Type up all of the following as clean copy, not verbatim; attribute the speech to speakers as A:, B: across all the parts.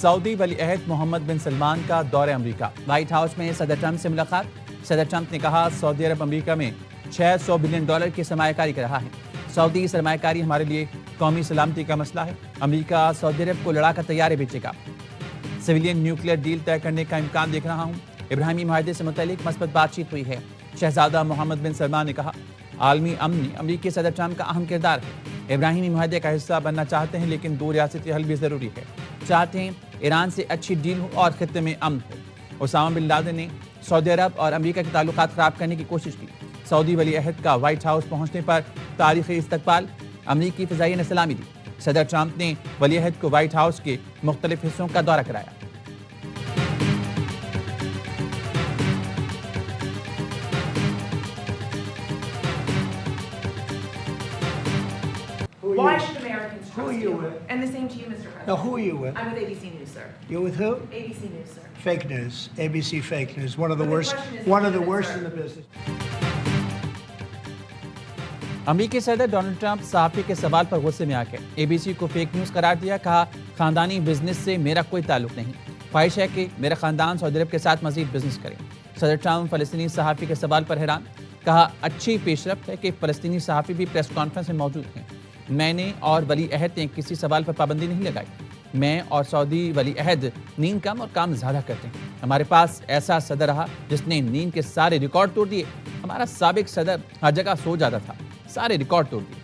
A: سعودی ولی عہد محمد بن سلمان کا دورہ امریکہ، وائٹ ہاؤس میں صدر ٹرمپ سے ملاقات۔ صدر ٹرمپ نے کہا سعودی عرب امریکہ میں $600 بلین کی سرمایہ کاری کر رہا ہے۔ سعودی سرمایہ کاری ہمارے لیے قومی سلامتی کا مسئلہ ہے۔ امریکہ سعودی عرب کو لڑا کر طیارے بیچے گا۔ سویلین نیوکلیئر ڈیل طے کرنے کا امکان دیکھ رہا ہوں۔ ابراہیمی معاہدے سے متعلق مثبت بات چیت ہوئی ہے۔ شہزادہ محمد بن سلمان نے کہا عالمی امن میں امریکی صدر ٹرمپ کا اہم کردار ہے۔ ابراہیمی معاہدے کا حصہ بننا چاہتے ہیں لیکن دو ریاستی حل بھی ضروری ہے۔ چاہتے ہیں ایران سے اچھی ڈیل ہو اور خطے میں امن ہو۔ اسامہ بن لادن نے سعودی عرب اور امریکہ کے تعلقات خراب کرنے کی کوشش کی۔ سعودی ولی عہد کا وائٹ ہاؤس پہنچنے پر تاریخی استقبال، امریکی فضائیہ نے سلامی دی۔ صدر ٹرمپ نے ولی عہد کو وائٹ ہاؤس کے مختلف حصوں کا دورہ کرایا۔
B: Why should Americans trust
C: Who are you
B: you?
C: with?
B: And the same to you, Mr. President.
C: Now, who are you with?
B: I'm with ABC News, sir.
C: You're with who?
B: ABC News, sir.
C: Fake news. ABC fake news. One of the
B: But the
C: worst.
B: question is
C: One of the
B: legitimate,
C: worst
B: sir.
C: in the business.
A: امریکی صدر Donald Trump صحافی کے سوال پر غصے میں آ کے ABC کو fake news قرار دیا۔ کہا خاندانی بزنس سے میرا کوئی تعلق نہیں، خواہش ہے کہ میرا خاندان سعودی عرب کے ساتھ مزید بزنس کرے۔ صدر ٹرمپ فلسطینی صحافی کے سوال پر حیران، کہا اچھی پیش رفت ہے کہ فلسطینی صحافی بھی پریس کانفرنس میں موجود ہیں۔ میں نے اور ولی عہد نے کسی سوال پر پابندی نہیں لگائی۔ میں اور سعودی ولی عہد نیند کم اور کام زیادہ کرتے ہیں۔ ہمارے پاس ایسا صدر رہا جس نے نیند کے سارے ریکارڈ توڑ دیے۔ ہمارا سابق صدر ہر جگہ سو جاتا تھا، سارے ریکارڈ توڑ دیے۔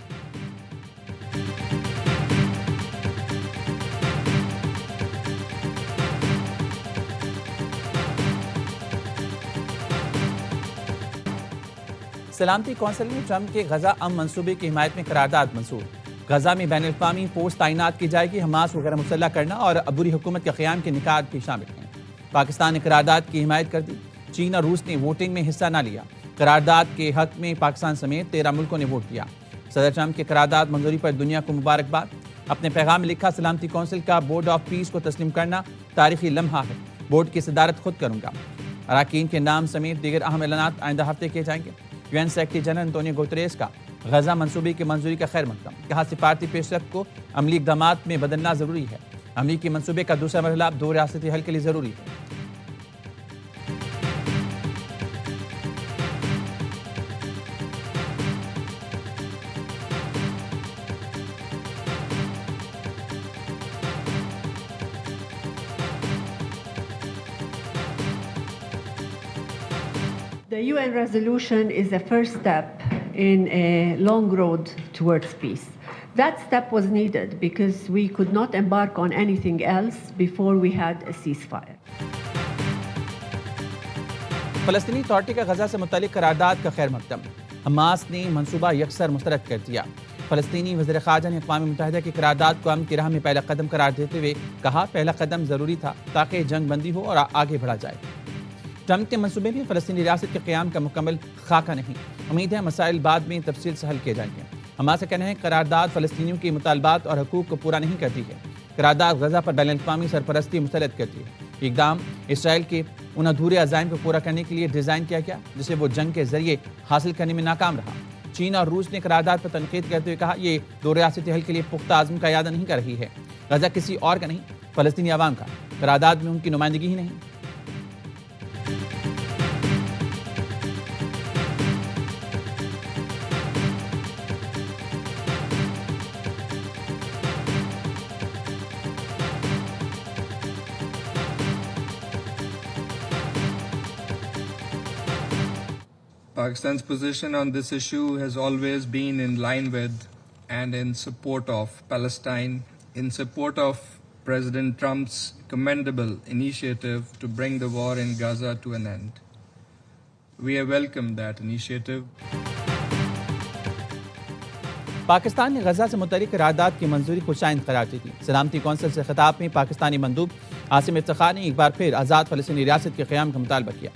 A: سلامتی کونسل نے ٹرمپ کے غزہ امن منصوبے کی حمایت میں قرارداد منظور۔ غزہ میں بین الاقوامی فورس تعینات کی جائے گی، حماس کو غیر مسلح کرنا اور عبوری حکومت کے قیام کے نکات بھی شامل ہیں۔ پاکستان نے قرارداد کی حمایت کر دی۔ چین اور روس نے ووٹنگ میں حصہ نہ لیا۔ قرارداد کے حق میں پاکستان سمیت 13 ملکوں نے ووٹ کیا۔ صدر ٹرمپ کی قرارداد منظوری پر دنیا کو مبارکباد۔ اپنے پیغام میں لکھا سلامتی کونسل کا بورڈ آف پیس کو تسلیم کرنا تاریخی لمحہ ہے۔ بورڈ کی صدارت خود کروں گا۔ اراکین کے نام سمیت دیگر اہم اعلانات آئندہ ہفتے کیے جائیں گے۔ UN secretary general Antonio Guterres کا غزہ منصوبے کی منظوری کا خیر مقدم۔ کہا سفارتی پیش رفت کو عملی اقدامات میں بدلنا ضروری ہے۔ امریکی منصوبے کا دوسرا مرحلہ دو ریاستی حل کے لیے ضروری ہے۔
D: The UN resolution is a first step in a long road towards peace. That step was needed because we could not embark on anything else before we had a ceasefire.
A: فلسطینی اتھارٹی کا غزہ سے متعلق قرارداد کا خیر مقدم۔ Hamas نے منصوبہ یکسر مسترد کر دیا۔ فلسطینی وزیر خارجہ نے اقوام متحدہ کی قرارداد کو امن کی راہ میں پہلا قدم قرار دیتے ہوئے کہا پہلا قدم ضروری تھا تاکہ جنگ بندی ہو اور آگے بڑھا جائے۔ ٹرمپ کے منصوبے میں فلسطینی ریاست کے قیام کا مکمل خاکہ نہیں۔ امید ہے مسائل بعد میں تفصیل سے حل کیے جائیں گے۔ حماس کا کہنا ہے قرارداد فلسطینیوں کے مطالبات اور حقوق کو پورا نہیں کرتی ہے۔ قرارداد غزہ پر بین الاقوامی سرپرستی مسلط کرتی ہے۔ یہ اقدام اسرائیل کے ان ادھورے عزائم کو پورا کرنے کے لیے ڈیزائن کیا گیا جسے وہ جنگ کے ذریعے حاصل کرنے میں ناکام رہا۔ چین اور روس نے قرارداد پر تنقید کرتے ہوئے کہا یہ دو ریاستی حل کے لیے پختہ عزم کا اعادہ نہیں کر رہی ہے۔ غزہ کسی اور کا نہیں، فلسطینی عوام کا۔ قرارداد میں ان کی نمائندگی ہی نہیں۔
E: Pakistan's position on this issue has always been in line with and in support of Palestine, in support of President Trump's commendable initiative to bring the war in Gaza to an end. We have welcomed that initiative.
A: Pakistan نے غزہ سے متعلق قرارداد کی منظوری خوشائند قرار دی تھی۔ سلامتی council سے خطاب میں پاکستانی مندوب عاصم افتخار نے ایک بار پھر آزاد فلسطینی ریاست کے قیام کا مطالبہ کیا۔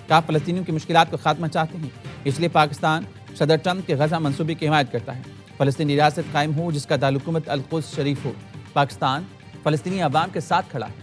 A: کہا فلسطینیوں کی مشکلات کو خاتمہ چاہتے ہیں، اس لیے پاکستان صدر ٹرمپ کے غزہ منصوبے کی حمایت کرتا ہے۔ فلسطینی ریاست قائم ہو جس کا دارالحکومت القدس شریف ہو۔ پاکستان فلسطینی عوام کے ساتھ کھڑا ہے۔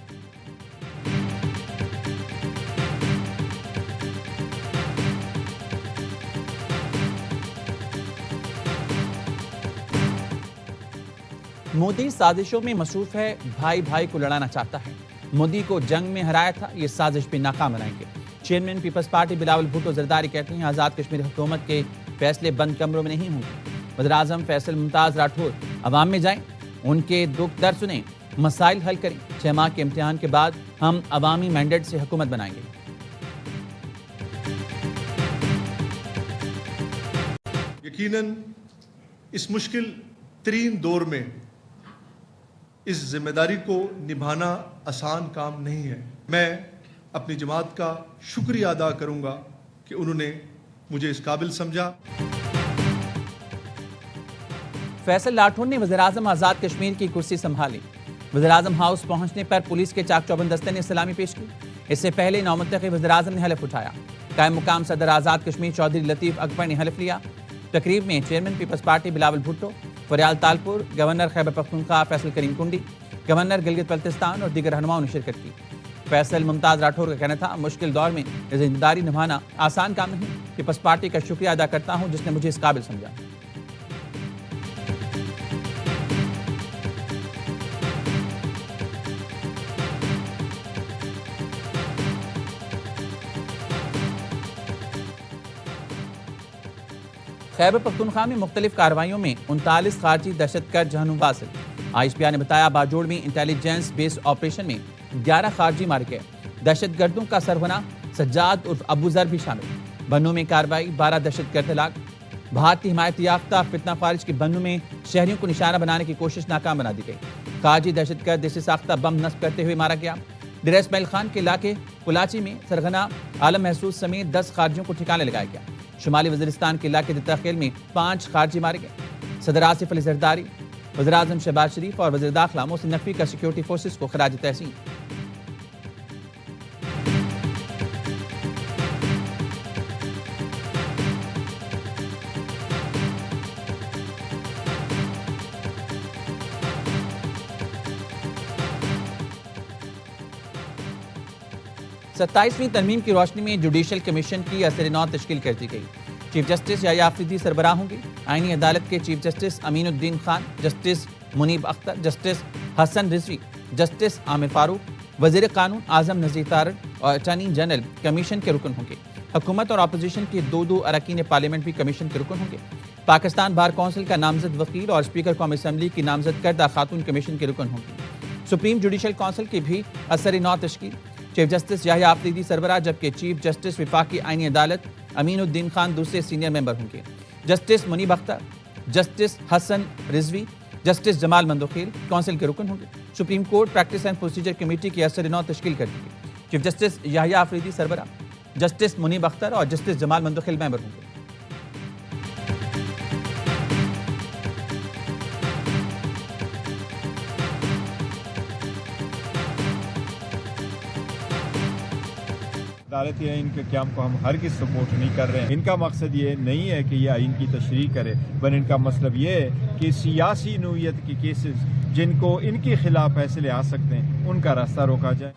A: مودی سازشوں میں مصروف ہے، بھائی بھائی کو لڑانا چاہتا ہے۔ مودی کو جنگ میں ہرایا تھا، یہ سازش بھی ناکام بنائیں گے۔ Chairman Peoples Party Bilawal Bhutto Zardari کہتے ہیں آزاد کشمیر حکومت کے فیصلے بند کمروں میں نہیں ہوں گے۔ وزیراعظم فیصل ممتاز راٹھور عوام میں جائیں، ان کے دکھ درد سنیں، مسائل حل کریں۔ 6 ماہ کے امتحان کے بعد ہم عوامی مینڈیٹ سے حکومت بنائیں گے۔
F: یقیناً اس مشکل ترین دور میں اس ذمہ داری کو نبھانا آسان کام نہیں ہے۔ میں اپنی جماعت کا شکریہ ادا کروں گا کہ انہوں نے مجھے اس قابل سمجھا۔
A: فیصل راٹھور نے وزیراعظم آزاد کشمیر کی کرسی سنبھالی۔ وزیراعظم ہاؤس پہنچنے پر پولیس کے چاق چوبند دستے نے سلامی پیش کی۔ اس سے پہلے نومنتخب وزیراعظم نے حلف اٹھایا۔ قائم مقام صدر آزاد کشمیر چودھری لطیف اکبر نے حلف لیا۔ تقریب میں chairman Peoples Party Bilawal Bhutto, Faryal Talpur, governor Khyber Pakhtunkhwa Faisal Karim Kundi, governor Gilgit Baltistan اور دیگر رہنماؤں نے شرکت کی۔ فیصل ممتاز راٹھور کا کہنا تھا مشکل دور میں ذمہ داری نبھانا آسان کام نہیں۔ پیپلز پارٹی کا شکریہ ادا کرتا ہوں جس نے مجھے اس قابل سمجھا۔ خیبر پختونخوا میں مختلف کارروائیوں میں 39 خارجی دہشت گرد جہنم واصل۔ ISPR نے بتایا باجوڑ میں انٹیلیجنس بیس آپریشن میں 11 خارجی مارے گئے۔ دہشت گردوں کا سرغنہ سجاد عرف ابو ذر بھی شامل۔ بنوں میں کارروائی، 12 دہشت گرد ہلاک۔ بھارتی حمایت یافتہ فتنہ خارج کے بنوں میں شہریوں کو نشانہ بنانے کی کوشش ناکام بنا دی گئی۔ خارجی دہشت گرد دیسی ساختہ بم نصب کرتے ہوئے مارا گیا۔ ڈیرہ اسماعیل خان کے علاقے کلاچی میں سرغنہ عالم محسوس سمیت 10 خارجیوں کو ٹھکانے لگایا گیا۔ شمالی وزیرستان کے علاقے دتاخیل میں 5 خارجی مارے گئے۔ صدر آصف علی زرداری، وزیراعظم شہباز شریف اور وزیر داخلہ محسن نقوی کا سیکیورٹی فورسز کو خراج تحسین۔ ستائیسویں ترمیم کی روشنی میں جوڈیشل کمیشن کی اثر نو تشکیل کر دی گئی۔ چیف جسٹس یحییٰ آفریدی سربراہ ہوں گے۔ آئینی عدالت کے چیف جسٹس امین الدین خان، جسٹس منیب اختر، جسٹس حسن رضوی، جسٹس عامر فاروق، وزیر قانون اعظم نذیر تارڑ اور اٹارنی جنرل کمیشن کے رکن ہوں گے۔ حکومت اور اپوزیشن کے 2 اراکین پارلیمنٹ بھی کمیشن کے رکن ہوں گے۔ پاکستان بار کونسل کا نامزد وکیل اور اسپیکر قومی اسمبلی کی نامزد کردہ خاتون کمیشن کے رکن ہوں گی۔ سپریم جوڈیشل کونسل کی بھی اثر نو تشکیل۔ چیف جسٹس یحییٰ آفریدی سربراہ جبکہ چیف جسٹس وفاقی آئینی عدالت امین الدین خان دوسرے سینئر ممبر ہوں گے۔ جسٹس منیب اختر، جسٹس حسن رضوی، جسٹس جمال مندوخیل کونسل کے رکن ہوں گے۔ Supreme court practice and procedure committee کی اثر نو تشکیل کر دی گئی۔ چیف جسٹس یحییٰ آفریدی سربراہ، جسٹس منیب اختر اور جسٹس جمال مندوخیل ممبر ہوں گے۔
G: عدالتی آئین کے قیام کو ہم ہرگز سپورٹ نہیں کر رہے ہیں۔ ان کا مقصد یہ نہیں ہے کہ یہ آئین کی تشریح کرے، بلکہ ان کا مطلب یہ ہے کہ سیاسی نوعیت کے کیسز جن کو ان کے خلاف فیصلے آ سکتے ہیں ان کا راستہ روکا جائے۔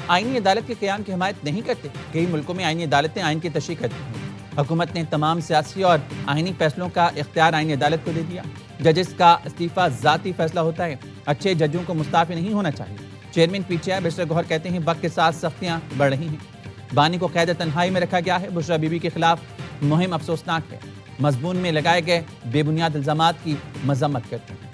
A: آئینی عدالت کے قیام کی حمایت نہیں کرتے۔ کئی ملکوں میں آئینی عدالتیں آئین کی تشریح کرتی ہیں۔ حکومت نے تمام سیاسی اور آئینی فیصلوں کا اختیار آئینی عدالت کو دے دیا۔ ججز کا استعفیٰ ذاتی فیصلہ ہوتا ہے۔ اچھے ججوں کو مستعفی نہیں ہونا چاہیے۔ چیئرمین PTI بیرسٹر گوہر کہتے ہیں وقت کے ساتھ سختیاں بڑھ رہی ہیں۔ بانی کو قید تنہائی میں رکھا گیا ہے۔ بشرا بی بی کے خلاف مہم افسوسناک ہے۔ مضمون میں لگائے گئے بے بنیاد الزامات کی مذمت کرتے ہیں۔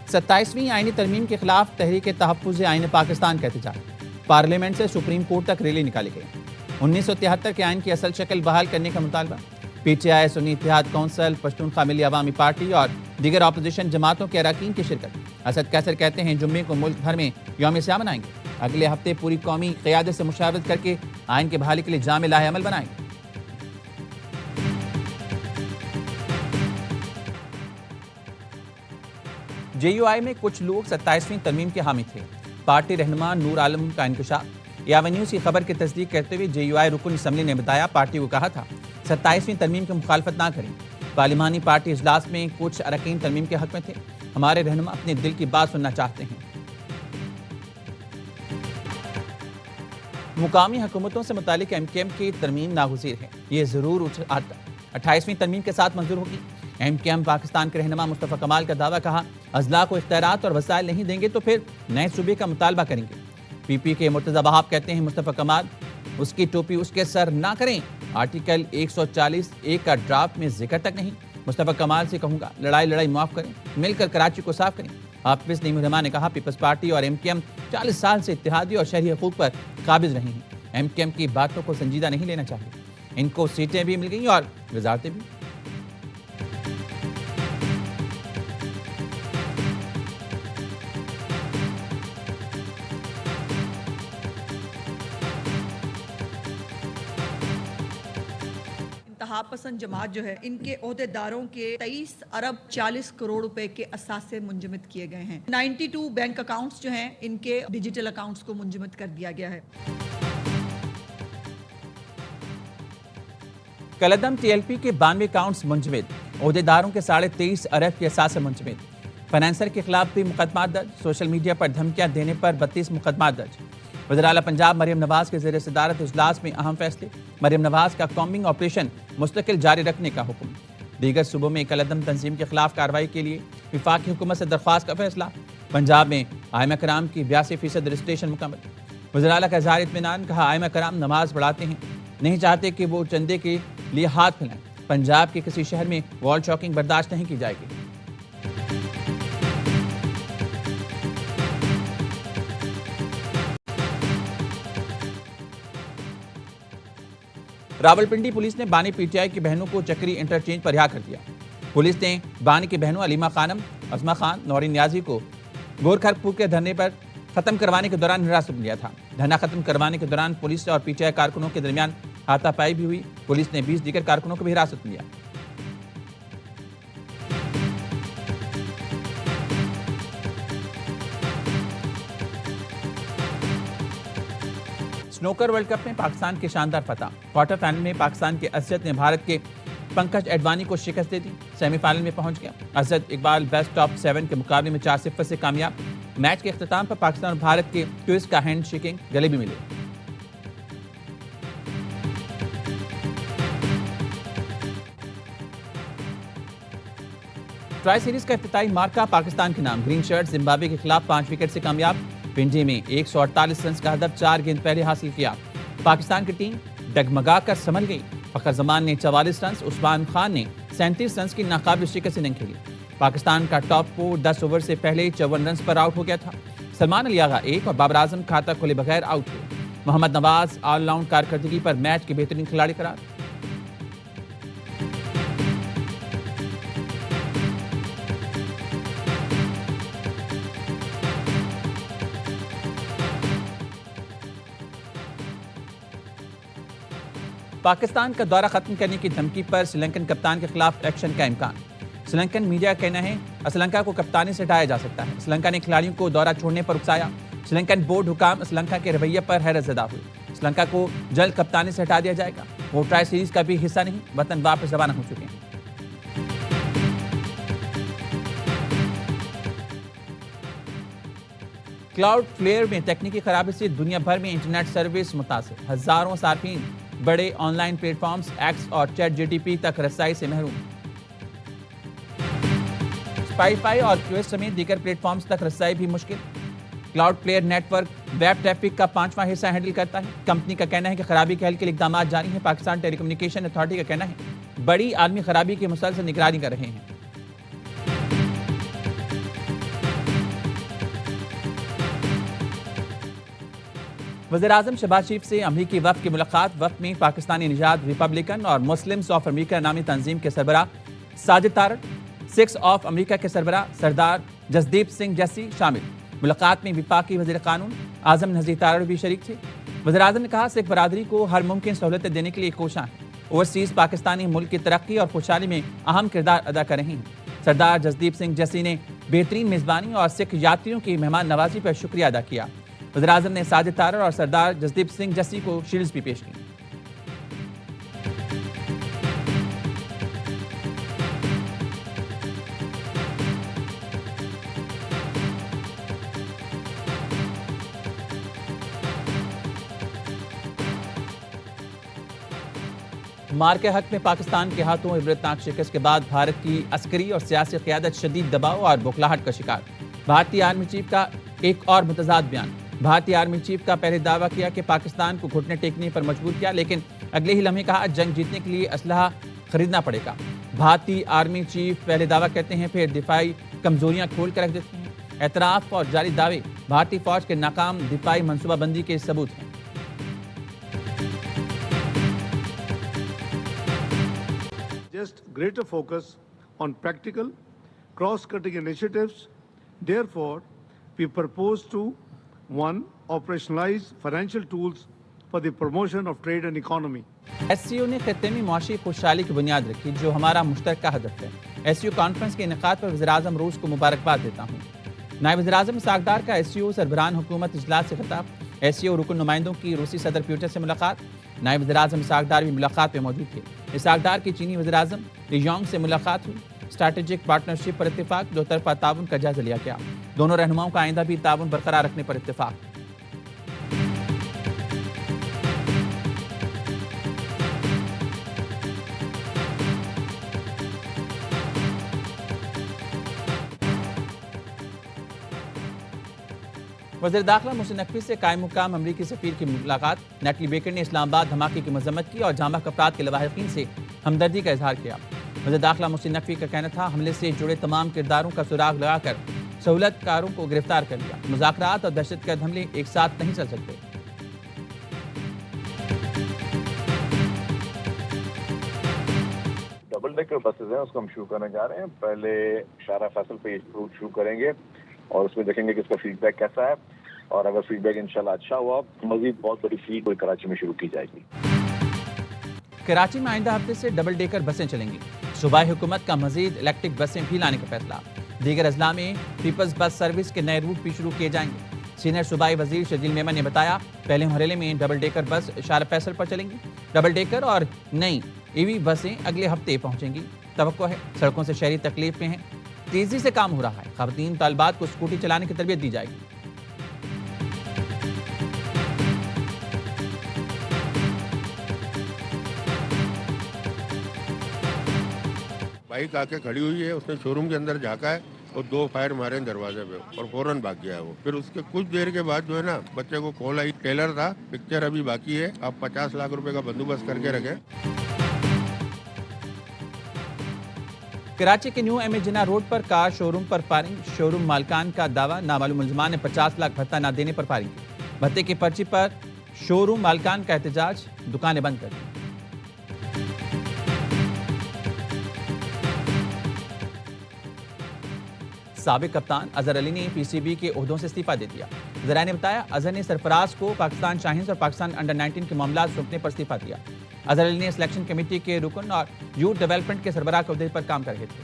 A: ستائیسویں آئینی ترمیم کے خلاف تحریک تحفظ آئین پاکستان کا احتجاج۔ پارلیمنٹ سے سپریم کورٹ تک ریلی نکالی گئی۔ 1973 کے آئین کی اصل شکل بحال کرنے کا مطالبہ۔ PTI، سنی اتحاد کونسل، پشتونخوا ملی عوامی پارٹی اور دیگر اپوزیشن جماعتوں کے اراکین کی شرکت۔ اسد قیصر کہتے ہیں جمعے کو ملک بھر میں یوم سیاہ منائیں گے۔ اگلے ہفتے پوری قومی قیادت سے مشاورت کر کے آئین کے بحالی کے لیے جامع لاہ عمل بنائیں گے۔ JUI میں کچھ لوگ 27ویں ترمیم کے حامی تھے۔ پارٹی رہنما نور عالم کا انکشاف۔ یاون نیوز کی خبر کی تصدیق کرتے ہوئے JUI رکن اسمبلی نے بتایا پارٹی کو کہا تھا 27ویں ترمیم کی مخالفت نہ کریں. پارلیمانی پارٹی اجلاس میں کچھ اراکین ترمیم کے حق میں تھے. ہمارے رہنما اپنے دل کی بات سننا چاہتے ہیں. مقامی حکومتوں سے متعلق MKM کی ترمیم ناگزیر ہے. یہ ضرور 28ویں ترمیم کے ساتھ منظور ہوگی. MKM پاکستان کے رہنما مصطفیٰ کمال کا دعویٰ کہا اضلاع کو اختیارات اور وسائل نہیں دیں گے تو پھر نئے صوبے کا مطالبہ کریں گے. PP کے مرتضی وہاب کہتے ہیں مصطفیٰ کمال اس کی ٹوپی اس کے سر نہ کریں. آرٹیکل 140(1) کا ڈرافٹ میں ذکر تک نہیں. مصطفیٰ کمال سے کہوں گا لڑائی معاف کریں, مل کر کراچی کو صاف کریں. حافظ نعیم الرحمان نے کہا پیپلز پارٹی اور MKM 40 سال سے اتحادی اور شہری حقوق پر قابض رہی ہیں. MKM کی باتوں کو سنجیدہ نہیں لینا چاہیے. ان کو سیٹیں بھی مل گئیں اور وزارتیں بھی.
H: انتہا پسند جماعت جو ہے ان کے عہدیداروں کے 23 ارب 40 کروڑ روپے کے اثاثے منجمد کیے گئے ہیں. 92 بینک اکاؤنٹس جو ہیں ان کے ڈیجیٹل اکاؤنٹس کو منجمد کر دیا گیا ہے.
A: کلدم TLP کے 92 اکاؤنٹس منجمد. عہدیداروں کے 23.5 ارب کے اثاثے منجمد. فائنانسر کے خلاف بھی مقدمات درج. سوشل میڈیا پر دھمکیاں دینے پر 32 مقدمات درج. وزیر اعلیٰ پنجاب مریم نواز کے زیر صدارت اجلاس میں اہم فیصلے. مریم نواز کا کامبنگ آپریشن مستقل جاری رکھنے کا حکم. دیگر صوبوں میں کلدم تنظیم کے خلاف کارروائی کے لیے وفاقی حکومت سے درخواست کا فیصلہ. پنجاب میں ائمہ کرام کی 82% رجسٹریشن مکمل. وزیر اعلیٰ کا اظہار اطمینان. کہا ائمہ کرام نماز پڑھاتے ہیں, نہیں چاہتے کہ وہ چندے کے لیے ہاتھ پھیلائیں. پنجاب کے کسی شہر میں وال چاکنگ برداشت نہیں کی جائے گی. راولپنڈی پولیس نے بانی PTI کی بہنوں کو چکری انٹرچینج پر رہا کر دیا. پولیس نے بانی کی بہنوں علیمہ خانم, عظمہ خان, نورین نیازی کو گورکھرپور کے دھرنے پر ختم کروانے کے دوران حراست میں لیا تھا. دھرنا ختم کروانے کے دوران پولیس اور PTI کارکنوں کے درمیان ہاتھا پائی بھی ہوئی. پولیس نے 20 دیگر کارکنوں کو بھی حراست میں لیا. سنوکر ورلڈ کپ میں پاکستان کی شاندار فتح. کوارٹر فائنل میں پاکستان کے اسد نے بھارت کے پنکج اڈوانی کو شکست دے دی. سیمی فائنل میں پہنچ گیا. اسد اقبال بیسٹ ٹاپ 7 کے مقابلے میں 4-0 سے کامیاب. میچ کے اختتام پر پاکستان اور بھارت کے ٹوئسٹ کا ہینڈ شیکنگ گلے بھی ملے. ٹرائی سیریز کا افتتاحی مارکا پاکستان کے نام. گرین شرٹ زمبابوے کے خلاف 5 وکٹ سے کامیاب. پنجے میں 148 رنز کا ہدف 4 گیند پہلے حاصل کیا. پاکستان کی ٹیم ڈگمگا کر سنبھل گئی. فخر زمان نے 44 رنز, عثمان خان نے 37 رنز کی ناقابل شکست اننگ کھیلی. پاکستان کا ٹاپ 4 10 اوور سے پہلے 54 رنز پر آؤٹ ہو گیا تھا. سلمان علی آغا 1 اور بابر اعظم کھاتا کھولے بغیر آؤٹ ہوئے. محمد نواز آل راؤنڈ کارکردگی پر میچ کے بہترین کھلاڑی قرار. پاکستان کا دورہ ختم کرنے کی دھمکی پر سری لنکن کپتان کے خلاف ایکشن کا امکان. سری لنکن میڈیا کا کہنا ہے سری لنکا کو کپتانی سے ہٹایا جا سکتا ہے. سری لنکا نے کھلاڑیوں کو دورہ چھوڑنے پر اکسایا. سری لنکن بورڈ حکام سری لنکا کے رویے پر حیرت زدہ ہوئے. سری لنکا کو جلد کپتانی سے ہٹا دیا جائے گا. وہ ٹرائی سیریز کا بھی حصہ نہیں, وطن واپس روانہ ہو چکے ہیں. کلاؤڈ فلیئر میں تکنیکی خرابی سے دنیا بھر میں انٹرنیٹ سروس متاثر. ہزاروں صارفین بڑے online platforms X اور چیٹ GTP تک رسائی سے محروم. اسپوٹیفائی اور QS سمیت دیگر پلیٹ فارمز تک رسائی بھی مشکل. Cloudflare network web traffic کا 5واں حصہ ہینڈل کرتا ہے. کمپنی کا کہنا ہے کہ خرابی کے حل کے لیے اقدامات جاری ہیں. پاکستان ٹیلی کمیونیکیشن اتھارٹی کا کہنا ہے بڑی عالمی خرابی کی مسلسل نگرانی کر رہے ہیں. وزیر اعظم شہباز شریف سے امریکی وفد کی ملاقات. وفد میں پاکستانی نژاد ریپبلکن اور مسلمز آف امریکہ نامی تنظیم کے سربراہ ساجد تارڑ, سکھ آف امریکہ کے سربراہ سردار جسدیپ سنگھ جیسی شامل. ملاقات میں وفاقی وزیر قانون اعظم نذیر تارڑ بھی شریک تھے. وزیر اعظم نے کہا سکھ برادری کو ہر ممکن سہولتیں دینے کے لیے کوشاں ہیں. اوورسیز پاکستانی ملک کی ترقی اور خوشحالی میں اہم کردار ادا کر رہے ہیں. سردار جسدیپ سنگھ جیسی نے بہترین میزبانی اور سکھ یاتریوں کی مہمان نوازی پر شکریہ ادا کیا. وزیراعظم نے ساجد تارڑ اور سردار جسدیپ سنگھ جسی کو شیلڈز بھی پیش کی۔ مار کے حق میں پاکستان کے ہاتھوں عبرتناک شکست کے بعد بھارت کی عسکری اور سیاسی قیادت شدید دباؤ اور بوکھلاہٹ کا شکار۔ بھارتی آرمی چیف کا ایک اور متضاد بیان۔ بھارتی آرمی چیف کا پہلے دعویٰ کیا کہ پاکستان کو گھٹنے ٹیکنے پر مجبور کیا، لیکن اگلے ہی لمحے کہا جنگ جیتنے کے لیے اسلحہ خریدنا پڑے گا۔ بھارتی آرمی چیف پہلے دعویٰ کرتے ہیں پھر دفاعی کمزوریاں کھول کر رکھ دیتے ہیں۔ اعتراف اور جاری دعوے بھارتی فوج کے ناکام دفاعی منصوبہ بندی کے ثبوت ہیں۔
I: Just greater focus on practical, cross-cutting initiatives. Therefore, we propose to 1. Operationalize financial tools for the promotion of trade and economy.
A: SCO نے خطے میں معاشی خوشحالی کی بنیاد رکھی جو ہمارا مشترکہ ہدف ہے۔ SCO کانفرنس کے انعقاد پر وزیراعظم روس کو مبارکباد دیتا ہوں۔ نائب وزیراعظم اسحاق ڈار کا SCO سربراہان حکومت اجلاس سے خطاب۔ SCO رکن نمائندوں کی روسی صدر پیوٹن سے ملاقات۔ نائب وزیراعظم اسحاق ڈار بھی ملاقات میں موجود تھے۔ اسحاق ڈار کی چینی وزیراعظم لی یونگ سے ملاقات ہوئی۔ اسٹریٹجک پارٹنرشپ پر اتفاق، دو طرفہ تعاون کا جائزہ لیا گیا۔ دونوں رہنماؤں کا آئندہ بھی تعاون برقرار رکھنے پر اتفاق۔ وزیر داخلہ محسن نقوی سے قائم مقام امریکی سفیر کی ملاقات۔ نیٹلی بیکر نے اسلام آباد دھماکے کی مذمت کی اور جاں بحق افراد کے لواحقین سے ہمدردی کا اظہار کیا۔ وزیر داخلہ محسن نقوی کا کہنا تھا حملے سے جڑے تمام کرداروں کا سراغ لگا کر سہولت کاروں کو گرفتار کر لیا۔ مذاکرات اور دہشت گرد حملے ایک ساتھ نہیں چل سکتے۔
J: ڈبل ڈیکر بسز ہیں، اس کو ہم شروع کرنے جا رہے ہیں۔ پہلے شارع فیصل پہ یہ روٹ شروع کریں گے اور اس میں دیکھیں گے کہ اس کا فیڈ بیک کیسا ہے، اور اگر فیڈ بیک انشاءاللہ اچھا ہوا مزید بہت بڑی فلیٹ کوئی کراچی میں شروع کی جائے گی۔
A: کراچی میں آئندہ ہفتے سے ڈبل ڈیکر بسیں چلیں گی۔ صوبائی حکومت کا مزید الیکٹرک بسیں بھی لانے کا فیصلہ۔ دیگر اضلاع میں پیپلز بس سروس کے نئے روٹ بھی شروع کیے جائیں گے۔ سینئر صوبائی وزیر شرجیل میمن نے بتایا پہلے مرحلے میں ڈبل ڈیکر بس شارع فیصل پر چلیں گی۔ ڈبل ڈیکر اور نئی EV بسیں اگلے ہفتے پہنچیں گی۔ توقع ہے سڑکوں سے شہری تکلیف میں ہیں، تیزی سے کام ہو رہا ہے۔ خواتین طالبات کو اسکوٹی چلانے کی تربیت دی جائے گی۔
K: بائک آ کے کھڑی ہوئی ہے، اس نے شو روم کے اندر جھانکا ہے اور 2 فائر مارے دروازے پہ اور فوراً بھاگ گیا ہے وہ۔ پھر اس کے کچھ دیر کے بعد جو ہے نا بچے کو کال آئی، ٹیلر تھا، پکچر ابھی باقی ہے، آپ 50 لاکھ روپے کا بندوبست کر کے رکھیں۔
A: کراچی کے نیو ایم اے جناح روڈ پر کار شو روم پر فائرنگ۔ شو روم مالکان کا دعویٰ نامعلوم ملزمان نے 50 لاکھ بھتہ نہ دینے پر فائرنگ کی۔ بھتے کی پرچی پر شو روم مالکان کا احتجاج، دکانیں بند کر دی۔ سابق کپتان اظہر علی نے PCB کے عہدوں سے استعفیٰ دے دیا۔ ذرائع نے بتایا اظہر نے سرفراز کو پاکستان شاہینز اور پاکستان انڈر 19 کے معاملات سونپنے پر استعفیٰ دیا۔ اظہر علی نے سلیکشن کمیٹی کے رکن اور یوتھ ڈیولپمنٹ کے سربراہ کے عہدے پر کام کر رہے تھے۔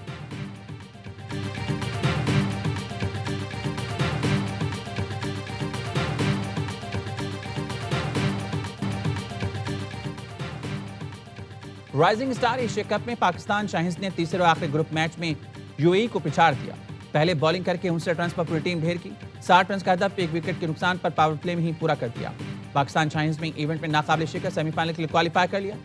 A: رائزنگ سٹار ایشیا کپ میں پاکستان شاہینز نے تیسرے اور آخری گروپ میچ میں UAE کو پچھاڑ دیا۔ پہلے بولنگ کر کے 59 رنز پر پوری ٹیم ڈھیر کی۔ 60 رنز کا ہدف ایک وکٹ کے نقصان پر پاور پلے میں ہی پورا کر دیا۔ پاکستان شاہینز میں ایونٹ میں ناقابل شکست سیمی فائنل کے لیے کوالیفائی کر لیا۔